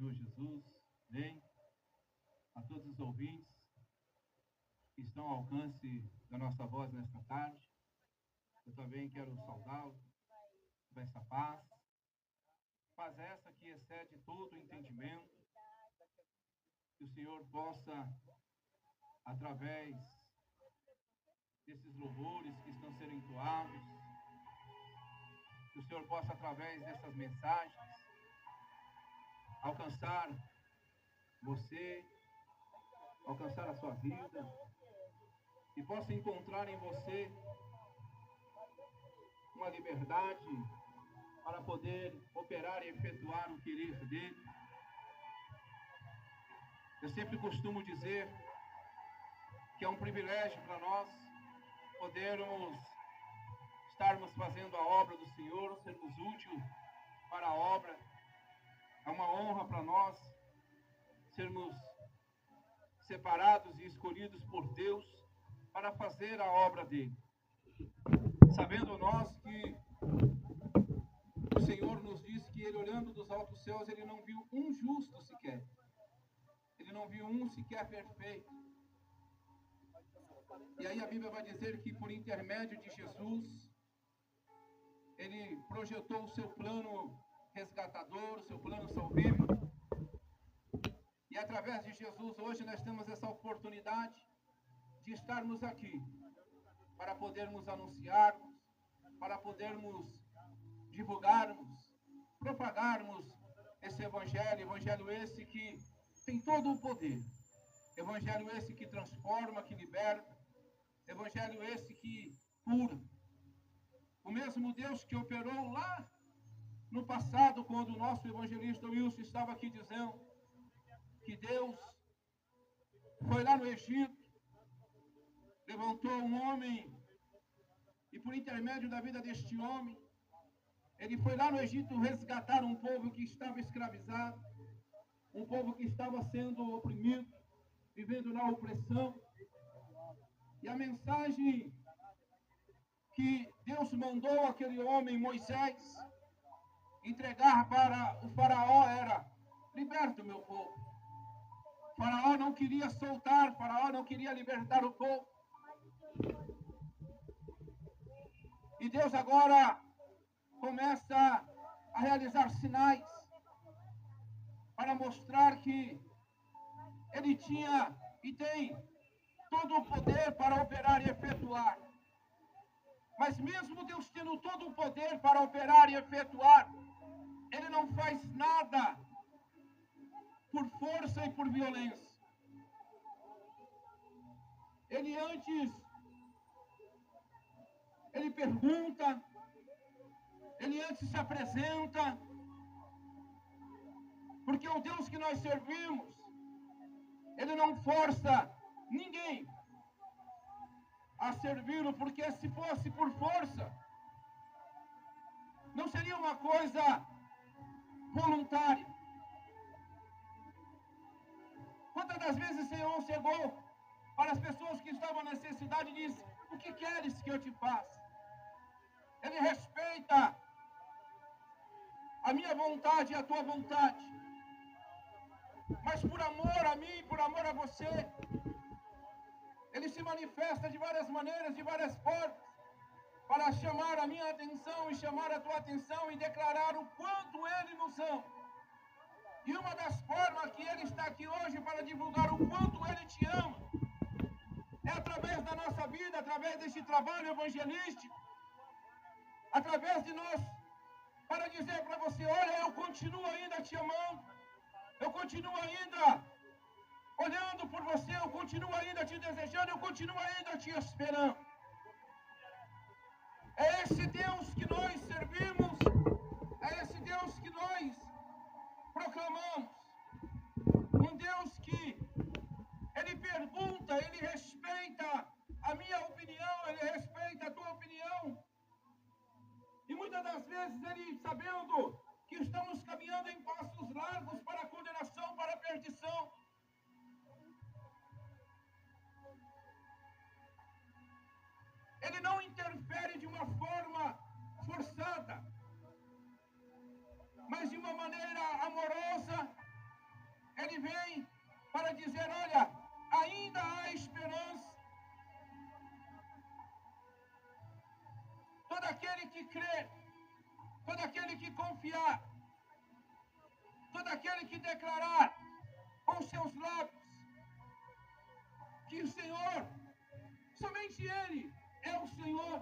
Senhor Jesus. Bem, a todos os ouvintes que estão ao alcance da nossa voz nesta tarde, eu também quero saudá-los com essa paz essa que excede todo o entendimento, que o Senhor possa, através desses louvores que estão sendo entoados, que o Senhor possa, através dessas mensagens, alcançar você, alcançar a sua vida, e possa encontrar em você uma liberdade para poder operar e efetuar o querer dele. Eu sempre costumo dizer que é um privilégio para nós podermos estarmos fazendo a obra do Senhor, sermos úteis para a obra. É uma honra para nós sermos separados e escolhidos por Deus para fazer a obra dele. Sabendo nós que o Senhor nos diz que ele, olhando dos altos céus, ele não viu um justo sequer. Ele não viu um sequer perfeito. E aí a Bíblia vai dizer que por intermédio de Jesus, ele projetou o seu plano resgatador, o seu plano salvífico. E através de Jesus, hoje nós temos essa oportunidade de estarmos aqui, para podermos anunciarmos, para podermos divulgarmos, propagarmos esse evangelho esse que tem todo o poder, evangelho esse que transforma, que liberta, evangelho esse que cura. O mesmo Deus que operou lá no passado, quando o nosso evangelista Wilson estava aqui dizendo que Deus foi lá no Egito, levantou um homem, e por intermédio da vida deste homem, ele foi lá no Egito resgatar um povo que estava escravizado, um povo que estava sendo oprimido, vivendo na opressão. E a mensagem que Deus mandou aquele homem, Moisés, entregar para o faraó era: liberta o meu povo. O faraó não queria soltar, o faraó não queria libertar o povo. E Deus agora começa a realizar sinais para mostrar que ele tinha e tem todo o poder para operar e efetuar. Mas mesmo Deus tendo todo o poder para operar e efetuar, ele não faz nada por força e por violência. Ele antes, ele pergunta, ele antes se apresenta, porque o Deus que nós servimos, ele não força ninguém a servi-lo, porque se fosse por força, não seria uma coisa voluntária. Quantas das vezes o Senhor chegou para as pessoas que estavam na necessidade e disse: o que queres que eu te faça? Ele respeita a minha vontade e a tua vontade. Mas por amor a mim, por amor a você, ele se manifesta de várias maneiras, de várias formas, para chamar a minha atenção e chamar a tua atenção e declarar o quanto ele nos ama. E uma das formas que ele está aqui hoje para divulgar o quanto ele te ama é através da nossa vida, através deste trabalho evangelístico, através de nós, para dizer para você: olha, eu continuo ainda te amando, eu continuo ainda olhando por você, eu continuo ainda te desejando, eu continuo ainda te esperando. É esse Deus que nós servimos, é esse Deus que nós proclamamos. Um Deus que ele pergunta, ele respeita a minha opinião, ele respeita a tua opinião. E muitas das vezes ele, sabendo que estamos caminhando em passos largos para a condenação, para a perdição, ele não interfere de uma forma forçada, mas de uma maneira amorosa, crer, todo aquele que confiar, todo aquele que declarar com seus lábios que o Senhor, somente Ele é o Senhor,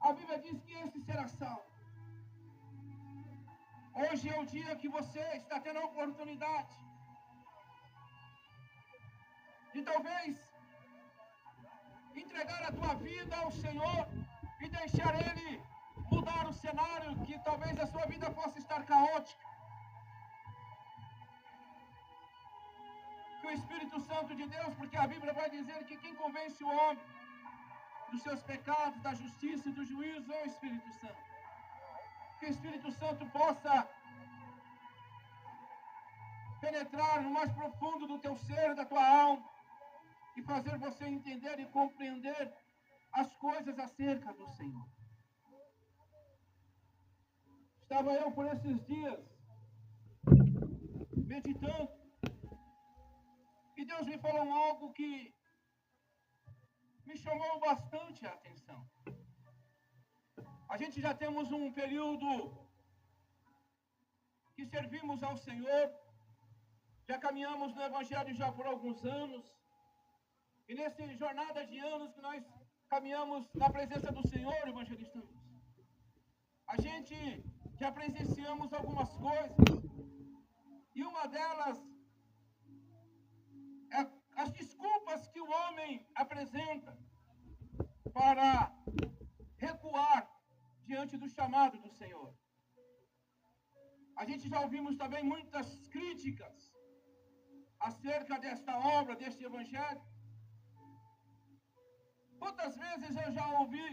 a Bíblia diz que esse será salvo. Hoje é o dia que você está tendo a oportunidade de talvez entregar a tua vida ao Senhor e deixar Ele mudar o cenário, que talvez a sua vida possa estar caótica. Que o Espírito Santo de Deus, porque a Bíblia vai dizer que quem convence o homem dos seus pecados, da justiça e do juízo é o Espírito Santo. Que o Espírito Santo possa penetrar no mais profundo do teu ser, da tua alma, e fazer você entender e compreender as coisas acerca do Senhor. Estava eu por esses dias meditando, e Deus me falou algo que me chamou bastante a atenção. A gente já temos um período que servimos ao Senhor, já caminhamos no Evangelho já por alguns anos, e nessa jornada de anos que nós caminhamos na presença do Senhor, evangelista, a gente já presenciamos algumas coisas, e uma delas é as desculpas que o homem apresenta para recuar diante do chamado do Senhor. A gente já ouvimos também muitas críticas acerca desta obra, deste evangelho. Quantas vezes eu já ouvi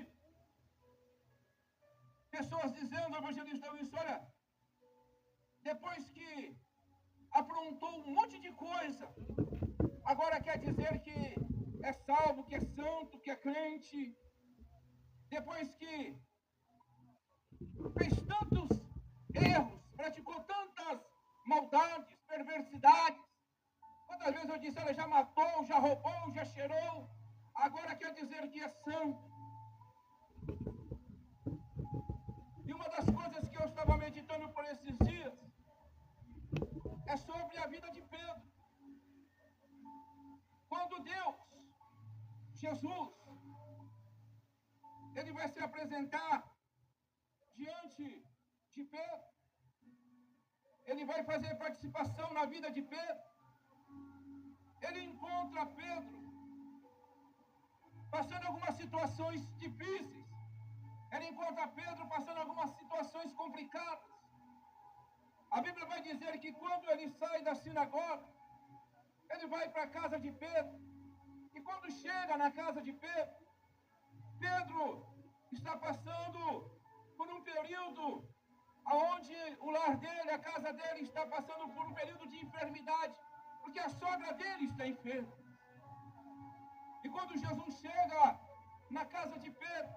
pessoas dizendo, evangelista Luiz, olha, depois que aprontou um monte de coisa, agora quer dizer que é salvo, que é santo, que é crente, depois que fez tantos erros, praticou tantas maldades, perversidades. Quantas vezes eu disse, ela já matou, já roubou, já cheirou, agora quer dizer que é santo. E uma das coisas que eu estava meditando por esses dias é sobre a vida de Pedro. Quando Deus, Jesus, ele vai se apresentar diante de Pedro, ele vai fazer participação na vida de Pedro, ele encontra Pedro passando algumas situações difíceis, ele encontra Pedro passando algumas situações complicadas. A Bíblia vai dizer que quando ele sai da sinagoga, ele vai para a casa de Pedro, e quando chega na casa de Pedro, Pedro está passando por um período onde o lar dele, a casa dele está passando por um período de enfermidade, porque a sogra dele está enferma. E quando Jesus chega na casa de Pedro,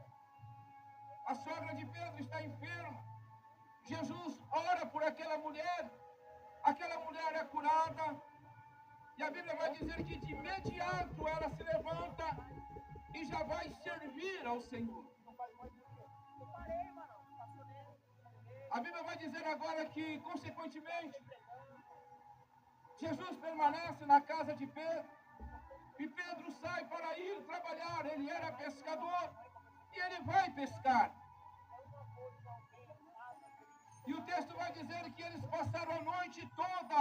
a sogra de Pedro está enferma. Jesus ora por aquela mulher é curada, e a Bíblia vai dizer que de imediato ela se levanta e já vai servir ao Senhor. A Bíblia vai dizer agora que, consequentemente, Jesus permanece na casa de Pedro, e Pedro sai para ir trabalhar. Ele era pescador, e ele vai pescar. E o texto vai dizer que eles passaram a noite toda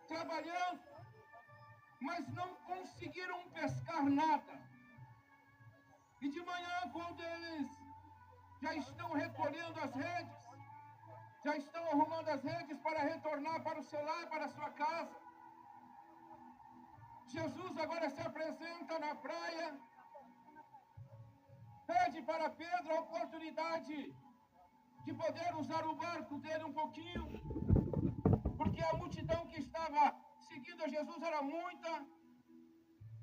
trabalhando, mas não conseguiram pescar nada. E de manhã, quando eles já estão recolhendo as redes, já estão arrumando as redes para retornar para o seu lar, para a sua casa, Jesus agora se apresenta na praia, pede para Pedro a oportunidade de poder usar o barco dele um pouquinho, porque a multidão que estava seguindo a Jesus era muita,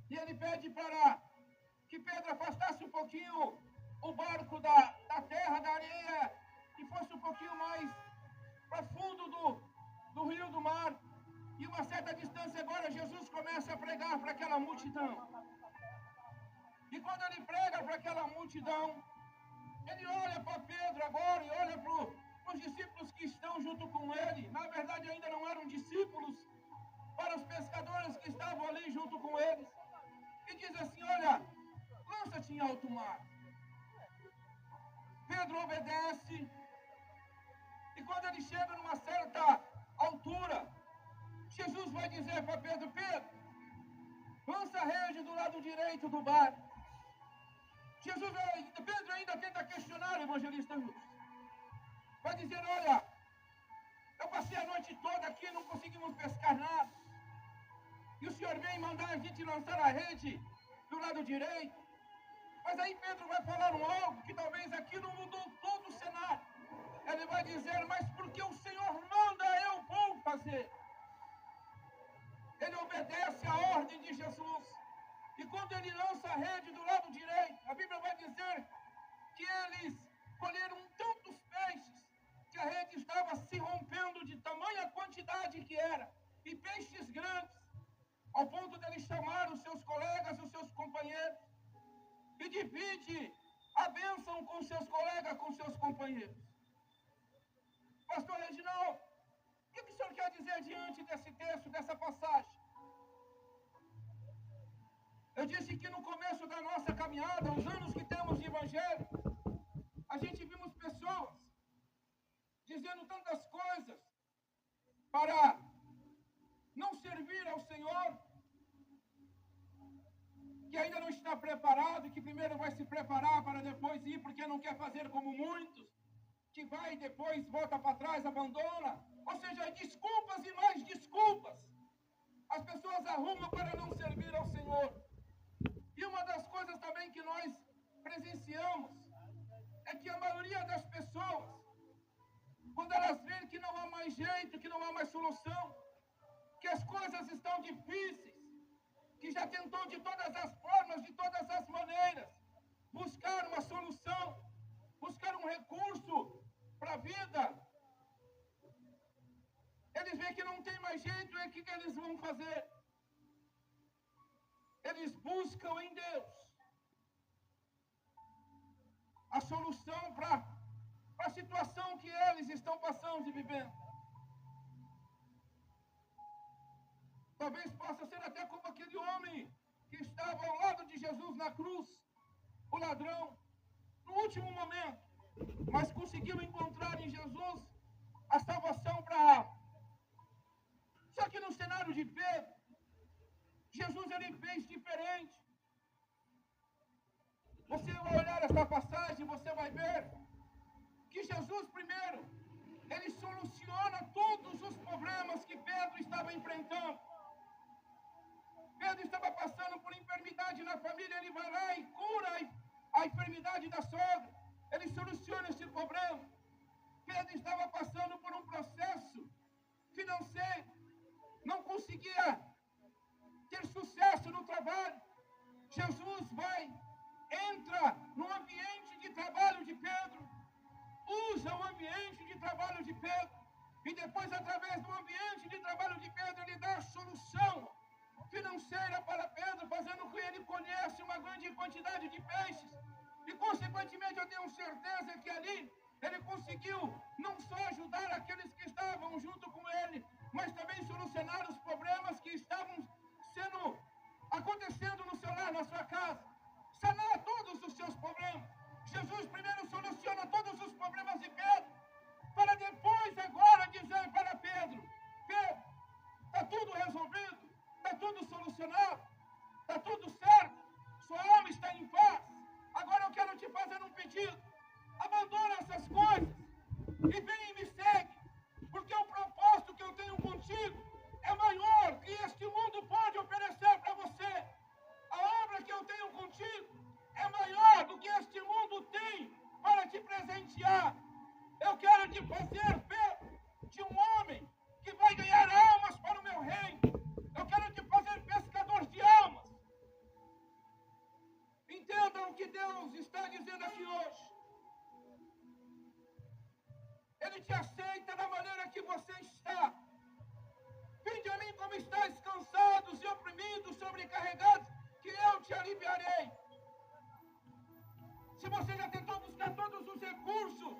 e ele pede para que Pedro afastasse um pouquinho o barco da terra, da areia, e fosse um pouquinho mais para fundo do rio, do mar. E uma certa distância agora, Jesus começa a pregar para aquela multidão. E quando ele prega para aquela multidão, Ele olha para Pedro agora e olha para os discípulos que estão junto com ele. Na verdade, ainda não eram discípulos, para os pescadores que estavam ali junto com eles. E diz assim: olha, lança-te em alto mar. Pedro obedece. E quando ele chega numa certa altura, Jesus vai dizer para Pedro: Pedro, lança a rede do lado direito do barco. Pedro ainda tenta questionar o evangelista Lucas. Vai dizer: olha, eu passei a noite toda aqui, não conseguimos pescar nada. E o senhor vem mandar a gente lançar a rede do lado direito. Mas aí Pedro vai falar algo que talvez aqui não mudou todo o cenário. Ele vai dizer: mas porque o Senhor manda, eu vou fazer. Ele obedece à ordem de Jesus. E quando ele lança a rede do lado direito, a Bíblia vai dizer que eles colheram tantos peixes que a rede estava se rompendo de tamanha quantidade que era. E peixes grandes, ao ponto de ele chamar os seus colegas, os seus companheiros, e divide a bênção com seus colegas, com seus companheiros. Pastor Reginaldo, o que o senhor quer dizer diante desse texto, dessa passagem? Eu disse que no começo da nossa caminhada, os anos que temos de evangelho, a gente vimos pessoas dizendo tantas coisas para não servir ao Senhor, que ainda não está preparado, que primeiro vai se preparar para depois ir, porque não quer fazer como muitos, que vai e depois volta para trás, abandona. Ou seja, desculpas e mais desculpas as pessoas arrumam para não servir ao Senhor. E uma das coisas também que nós presenciamos é que a maioria das pessoas, quando elas veem que não há mais jeito, que não há mais solução, que as coisas estão difíceis, que já tentou de todas as formas, de todas as maneiras, buscar uma solução, buscar um recurso para a vida, eles veem que não tem mais jeito, e o que eles vão fazer? Eles buscam em Deus a solução para a situação que eles estão passando e vivendo. Talvez possa ser até como aquele homem que estava ao lado de Jesus na cruz, o ladrão, no último momento, mas conseguiu encontrar em Jesus a salvação para a alma. Só que no cenário de Pedro, Jesus ele fez diferente. Você vai olhar essa passagem, você vai ver que Jesus primeiro, ele soluciona todos os problemas que Pedro estava enfrentando. Pedro estava passando por enfermidade na família, ele vai lá e cura a enfermidade da sogra. Ele soluciona esse problema. Pedro estava passando por um processo financeiro, não conseguia ter sucesso no trabalho. Jesus vai, entra no ambiente de trabalho de Pedro, usa o ambiente de trabalho de Pedro, e depois, através do ambiente de trabalho de Pedro, ele dá a solução financeira para Pedro, fazendo com que ele conhece uma grande quantidade de peixes. E, consequentemente, eu tenho certeza que ali ele conseguiu não só ajudar aqueles que estavam junto com ele, mas também solucionar os problemas que estavam acontecendo no seu lar, na sua casa. Sanar todos os seus problemas. Jesus primeiro soluciona todos os problemas de Pedro, para depois agora dizer para Pedro: Pedro, está tudo resolvido, está tudo solucionado, está tudo certo, sua alma está em paz. Agora eu quero te fazer um pedido: abandona essas coisas e vem e me segue, porque o propósito que eu tenho contigo é maior que este mundo pode oferecer para você. A obra que eu tenho contigo é maior do que este mundo tem para te presentear. Eu quero te fazer, Pedro, de um homem que vai ganhar almas para o meu reino. Eu quero te fazer pescador de almas. Entendam o que Deus está dizendo aqui hoje. Ele te aceita da maneira que você está. Vinde a mim como estáis cansados e oprimidos, sobrecarregados, que eu te aliviarei. Se você já tentou buscar todos recursos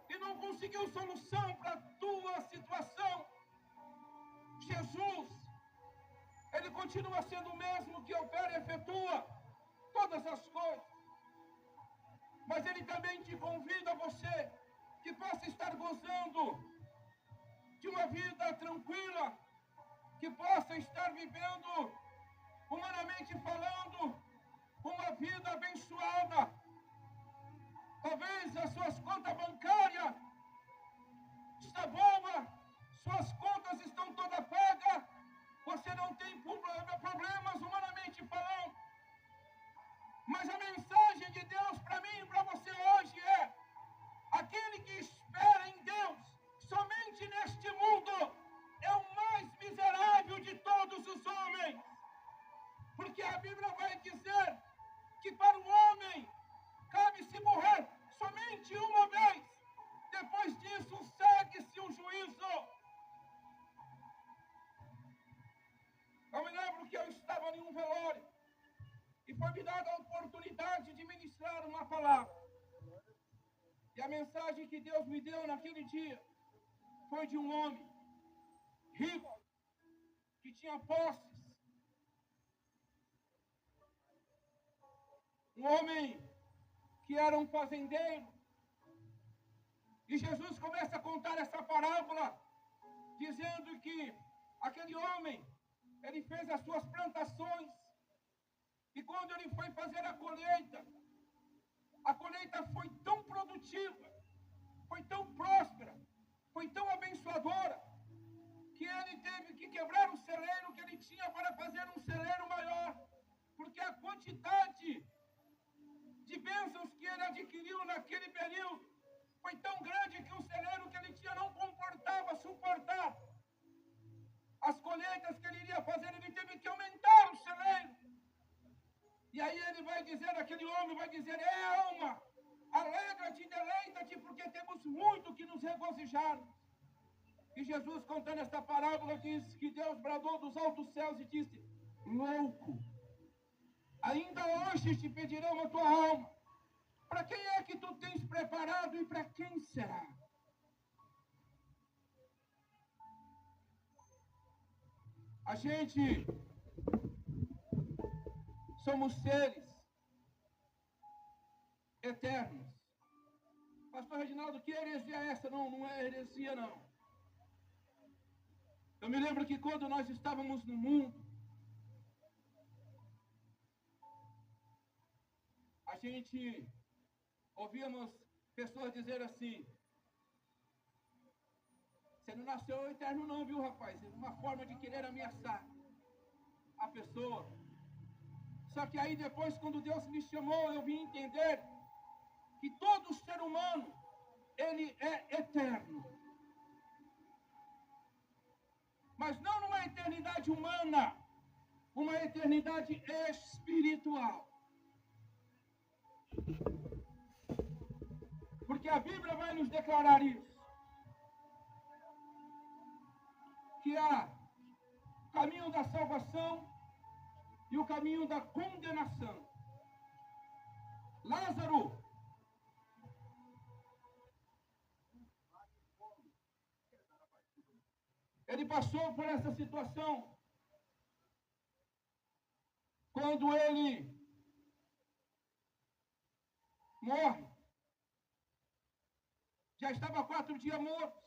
e não conseguiu solução para a tua situação, Jesus, Ele continua sendo o mesmo que opera e efetua todas as coisas. Mas Ele também te convida a você que possa estar gozando de uma vida tranquila, que possa estar vivendo, humanamente falando, uma vida abençoada. Talvez as suas contas bancárias estão boas, suas contas estão todas pagas, você não tem problemas humanamente falando. Mas a mensagem de Deus para mim e para você hoje é: aquele que espera em Deus somente neste mundo é o mais miserável de todos os homens. Porque a Bíblia vai dizer que para o homem cabe-se morrer somente uma vez. Depois disso, segue-se o juízo. Eu me lembro que eu estava em um velório e foi me dada a oportunidade de ministrar uma palavra. E a mensagem que Deus me deu naquele dia foi de um homem rico, que tinha posses. Um homem que era um fazendeiro. E Jesus começa a contar essa parábola, dizendo que aquele homem, ele fez as suas plantações, e quando ele foi fazer a colheita foi tão produtiva, foi tão próspera, foi tão abençoadora, que ele teve que quebrar o celeiro que ele tinha para fazer um celeiro maior, porque a quantidade de bênçãos que ele adquiriu naquele período foi tão grande que o celeiro que ele tinha não suportar as colheitas que ele iria fazer. Ele teve que aumentar o celeiro. E aí ele vai dizer, aquele homem vai dizer: alma, alegra-te e deleita-te, porque temos muito que nos regozijar. E Jesus, contando esta parábola, diz que Deus bradou dos altos céus e disse: louco, ainda hoje te pedirão a tua alma. Para quem é que tu tens preparado e para quem será? A gente somos seres eternos. Pastor Reginaldo, que heresia é essa? Não é heresia, não. Eu me lembro que quando nós estávamos no mundo, a gente ouvíamos pessoas dizer assim: você não nasceu eterno não, viu, rapaz? É uma forma de querer ameaçar a pessoa. Só que aí depois, quando Deus me chamou, eu vim entender que todo ser humano, ele é eterno. Mas não numa eternidade humana, uma eternidade espiritual. Porque a Bíblia vai nos declarar isso. Que há o caminho da salvação e o caminho da condenação. Lázaro, ele passou por essa situação quando ele morre. Já estava 4 dias morto.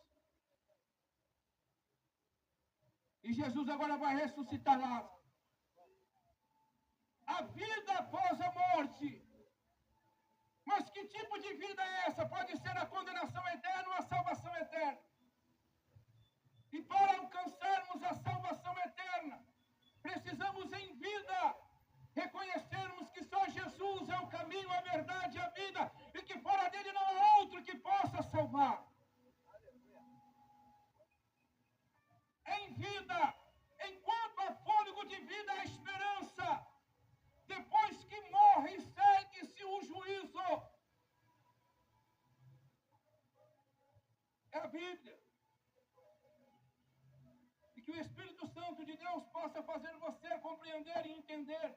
E Jesus agora vai ressuscitar Lázaro. A vida após a morte. Mas que tipo de vida é essa? Pode ser a condenação eterna ou a salvação eterna. E para alcançarmos a salvação eterna, precisamos em vida reconhecermos que só Jesus é o caminho, a verdade e a vida, e que fora dele não há outro que possa salvar. Em vida, enquanto há fôlego de vida, há esperança. Depois que morre, segue-se o juízo. É a Bíblia. E que o Espírito Santo de Deus possa fazer você compreender e entender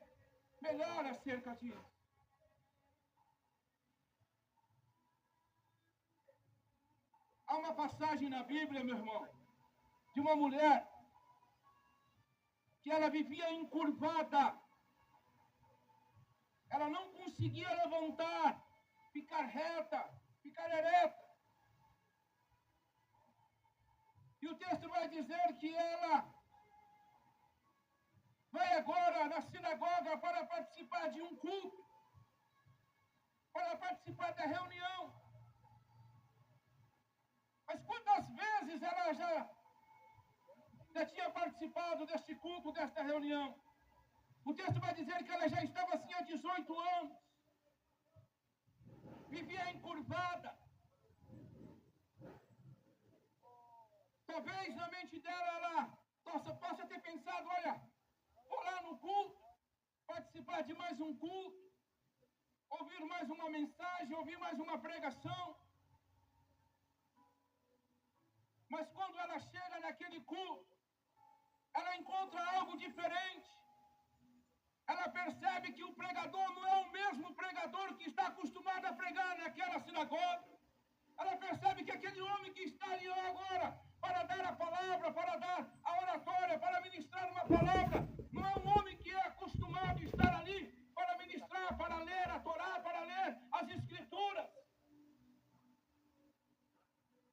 melhor acerca disso. Há uma passagem na Bíblia, meu irmão, de uma mulher que ela vivia encurvada. Ela não conseguia levantar, ficar reta, ficar ereta. E o texto vai dizer que ela vai agora na sinagoga para participar de um culto, para participar da reunião. Mas quantas vezes ela já tinha participado deste culto, desta reunião? O texto vai dizer que ela já estava assim há 18 anos. Vivia encurvada. Talvez na mente dela ela possa ter pensado, olha, vou lá no culto, participar de mais um culto, ouvir mais uma mensagem, ouvir mais uma pregação. Mas quando ela chega naquele culto, ela encontra algo diferente. Ela percebe que o pregador não é o mesmo pregador que está acostumado a pregar naquela sinagoga. Ela percebe que aquele homem que está ali agora para dar a palavra, para dar a oratória, para ministrar uma palavra, não é um homem que é acostumado a estar ali para ministrar, para ler a Torá, para ler as Escrituras.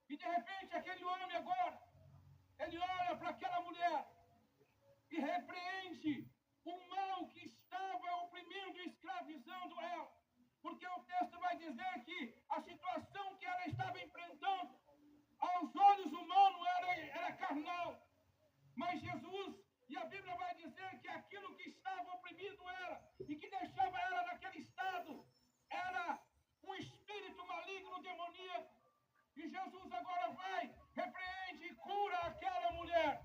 E de repente aquele homem agora, ele olha para aquela mulher e repreende o mal que estava oprimindo e escravizando ela. Porque o texto vai dizer que a situação que ela estava enfrentando, aos olhos humanos, era carnal. Mas Jesus, e a Bíblia vai dizer que aquilo que estava oprimindo ela e que deixava ela naquele estado, era um espírito maligno, demoníaco. E Jesus agora vai, repreende e cura aquela mulher.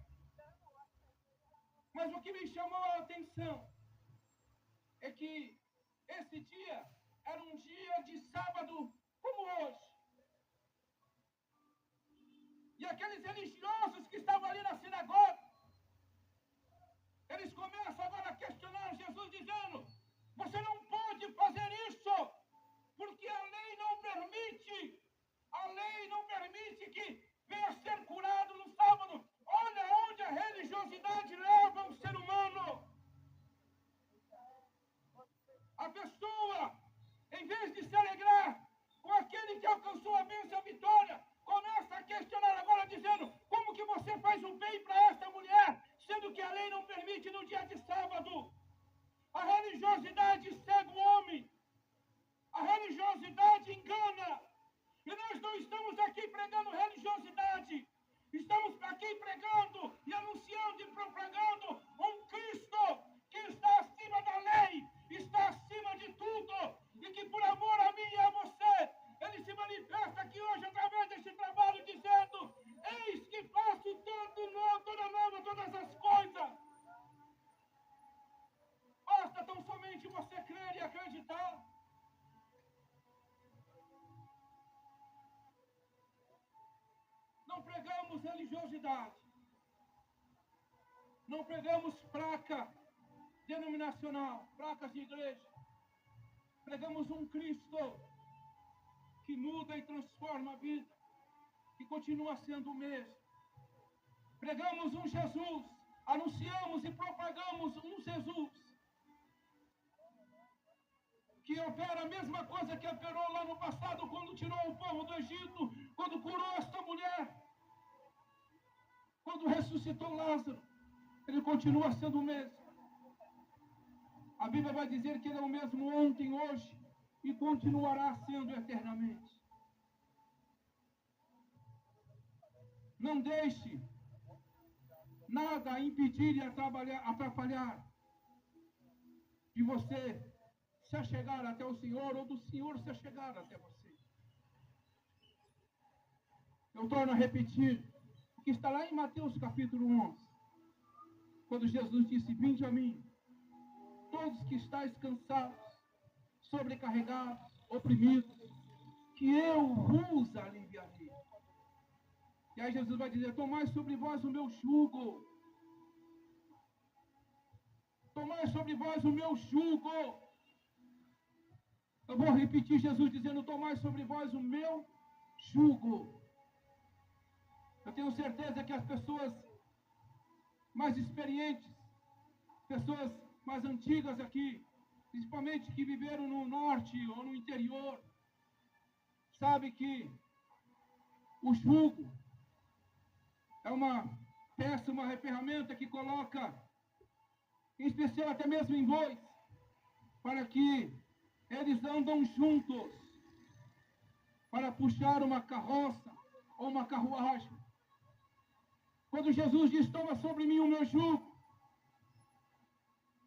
Mas o que me chamou a atenção é que esse dia era um dia de sábado como hoje. E aqueles religiosos que estavam ali na sinagoga, eles começam agora a questionar Jesus, dizendo: você não pode fazer isso, porque a lei não permite. A lei não permite que venha ser curado no sábado. Olha onde a religiosidade leva o ser humano. A pessoa, em vez de se alegrar com aquele que alcançou a bênção e a vitória, começa a questionar agora, dizendo: como que você faz o bem para esta mulher, sendo que a lei não permite no dia de sábado? A religiosidade cega o homem. A religiosidade engana. E nós não estamos aqui pregando religiosidade. Estamos aqui pregando e anunciando e propagando um Cristo que está acima da lei, está acima de tudo, e que por amor a mim e a você, ele se manifesta aqui hoje através deste trabalho, dizendo: eis que faço tudo novo, toda nova, todas as coisas. Basta tão somente você crer e acreditar. Não pregamos religiosidade. Não pregamos placa denominacional, placas de igreja. Pregamos um Cristo que muda e transforma a vida, que continua sendo o mesmo. Pregamos um Jesus, anunciamos e propagamos um Jesus que opera a mesma coisa que operou lá no passado, quando tirou o povo do Egito, quando curou esta mulher, quando ressuscitou Lázaro. Ele continua sendo o mesmo. A Bíblia vai dizer que ele é o mesmo ontem, hoje e continuará sendo eternamente. Não deixe nada impedir e atrapalhar de você se achegar até o Senhor ou do Senhor se achegar até você. Eu torno a repetir o que está lá em Mateus capítulo 11, quando Jesus disse: vinde a mim, todos que estáis cansados, sobrecarregados, oprimidos, que eu vos aliviarei. E aí Jesus vai dizer: tomai sobre vós o meu jugo. Tomai sobre vós o meu jugo. Eu vou repetir Jesus dizendo: tomai sobre vós o meu jugo. Eu tenho certeza que as pessoas mais experientes, pessoas mais antigas aqui, principalmente que viveram no norte ou no interior, sabe que o jugo é uma péssima ferramenta que coloca, em especial até mesmo em bois, para que eles andam juntos para puxar uma carroça ou uma carruagem. Quando Jesus diz, toma sobre mim o meu jugo,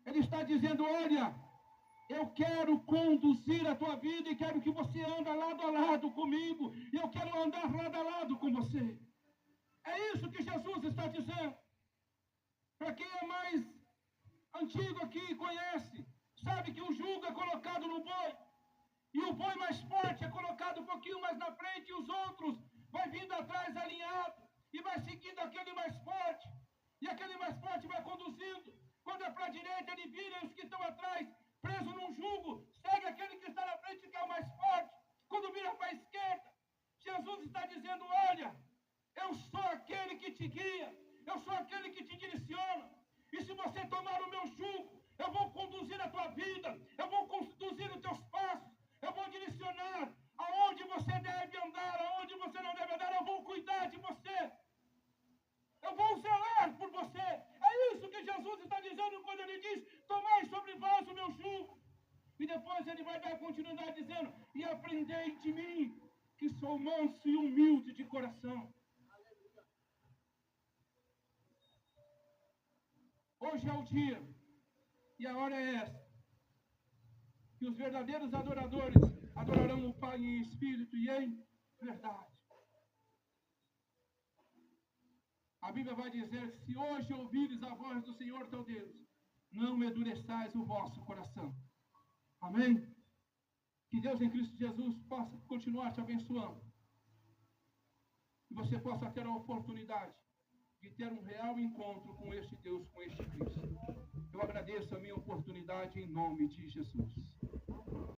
Ele está dizendo, olha, eu quero conduzir a tua vida e quero que você ande lado a lado comigo. E eu quero andar lado a lado com você. É isso que Jesus está dizendo. Para quem é mais antigo aqui conhece, sabe que o jugo é colocado no boi. E o boi mais forte é colocado um pouquinho mais na frente e os outros vai vindo atrás alinhado e vai seguindo aquele mais forte. E aquele mais forte vai conduzindo. Quando é para a direita, ele vira e os que estão atrás, preso num jugo, segue aquele que está na frente, que é o mais forte. Quando vira para a esquerda, Jesus está dizendo, olha, eu sou aquele que te guia, eu sou aquele que te direciona. E se você tomar o meu jugo, eu vou conduzir a tua vida, eu vou conduzir os teus passos, eu vou direcionar aonde você deve andar, aonde você não deve andar, eu vou cuidar de você. Eu vou zelar por você. É isso que Jesus está dizendo quando ele diz, tomai sobre vós o meu jugo. E depois ele vai dar continuidade dizendo, e aprendei de mim, que sou manso e humilde de coração. Hoje é o dia, e a hora é essa, que os verdadeiros adoradores adorarão o Pai em espírito e em verdade. A Bíblia vai dizer, se hoje ouvires a voz do Senhor teu Deus, não endureçais o vosso coração. Amém? Que Deus em Cristo Jesus possa continuar te abençoando. Que você possa ter a oportunidade de ter um real encontro com este Deus, com este Cristo. Eu agradeço a minha oportunidade em nome de Jesus.